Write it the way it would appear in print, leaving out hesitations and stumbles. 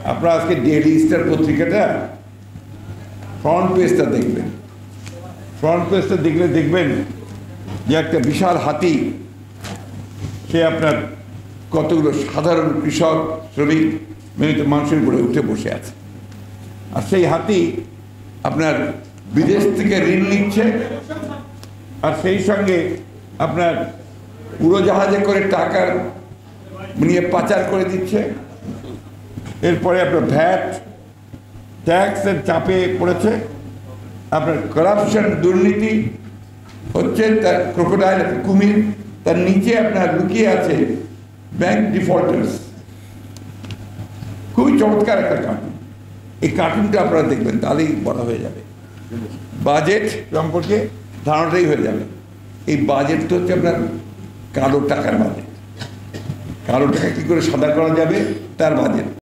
আপনারা আজকে daily star পত্রিকাটা ফ্রন্ট পেজটা দেখবেন। ফ্রন্ট পেজটা দেখলে দেখবেন যে একটা বিশাল হাতি, সে আপনার কতগুলো সাধারণ কৃষক, শ্রমিক, মেহনত মানুষের উপরে উঠে বসে আছে। আর সেই হাতি আপনার বিদেশ থেকে ঋণ নিচ্ছে, আর সেই সঙ্গে আপনার উড়োজাহাজে করে টাকা নিয়ে পাচার করে দিচ্ছে। এরপরে আপনার ভ্যাট ট্যাক্সের চাপে পড়েছে, আপনার করাপশন, দুর্নীতি হচ্ছে, তার ক্রোকোডাইল কুমির, তার নিচে আপনার লুকিয়ে আছে ব্যাংক ডিফল্টার্স। খুবই চমৎকার একটা কার্টুন। এই কার্টুনটা আপনারা দেখবেন, তাহলেই বলা হয়ে যাবে। বাজেট সম্পর্কে ধারণাটাই হয়ে যাবে। এই বাজেট তো হচ্ছে আপনার কালো টাকার বাজেট। কালো টাকা কী করে সাদা করা যাবে তার বাজেট।